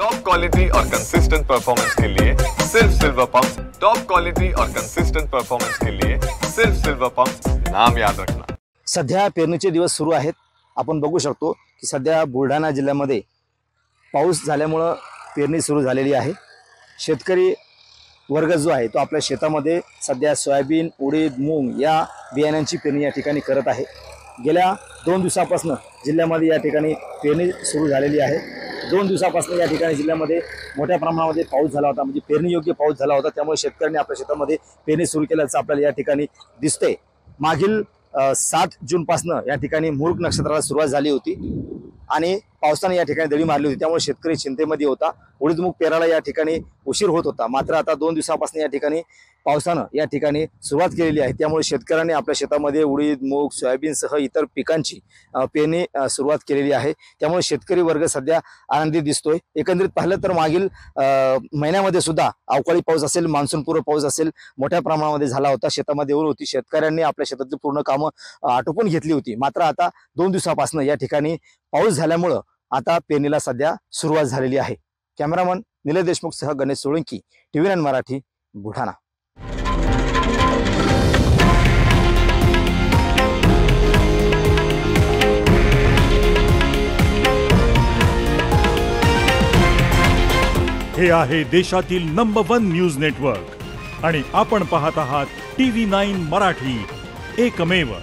Top quality और consistent performance के लिए सिर्फ सिल्वर पंप्स। टॉप क्वालिटी और कंसिस्टेंट परफॉर्मेंस के लिए सिर्फ सिल्वर पंप्स, नाम याद रखना। सध्या पेरणीचे दिवस सुरू आहेत। आपण बघू शकतो की सध्या बुलढाणा जिल्ह्यामध्ये पाऊस झाल्यामुळे पेरणी सुरू झालेली आहे। शेतकरी वर्ग जो आहे तो आपल्या शेतामध्ये सध्या सोयाबीन, उडीद, मूग या बियाण्यांची पेरणी या ठिकाणी करत आहे। गेल्या 2 दिवसापासून जिल्ह्यामध्ये या ठिकाणी पेरणी सुरू झालेली आहे। 2 दिवसापासून या ठिकाणी जिल्ह्यामध्ये मोठ्या प्रमाणामध्ये पाऊस झाला होता, म्हणजे पेरणी योग्य पाऊस झाला होता। त्यामुळे शेतकऱ्यांनी आपल्या शेतामध्ये पेरणी सुरू केल्याचं आपल्याला या ठिकाणी दिसते। मागील 7 जून पासून या ठिकाणी मूळ नक्षत्राला सुरुवात झाली होती आणि पावसाने या ठिकाणी दडी मारली होती। त्यामुळे शेतकरी चिंतेमध्ये होता। उडीद मूग पेरायला या ठिकाणी उशीर होत होता। मात्र आता 2 दिवसापासून या ठिकाणी पावसाने या ठिकाणी सुरुवात केलेली आहे। त्यामुळे शेतकऱ्यांनी आपल्या शेतामध्ये उडीद, मूग, सोयाबीन सह इतर पिकांची पेरणी सुरुवात केलेली आहे। त्यामुळे शेतकरी वर्ग सध्या आनंदी दिसतोय। एकंदरीत पाहिलं तर मागील महिन्यामध्ये सुद्धा अवकाळी पाऊस असेल, मान्सूनपूर्व पाऊस असेल, मोठ्या प्रमाणामध्ये झाला होता। शेतामध्ये ऊन होती, शेतकऱ्यांनी आपल्या शेतातली पूर्ण कामं आटोपून घेतली होती। मात्र आता 2 दिवसापासून या ठिकाणी पाऊस झाल्यामुळे आता पेरणीला सध्या सुरुवात झालेली आहे। कॅमेरामन निलेश देशमुख सह गणेश सोळंकी, TV9 मराठी, बुलढाणा। हे आहे देशातील नंबर 1 न्यूज नेटवर्क आणि आपण पाहत आहात TV9 मराठी, एकमेव।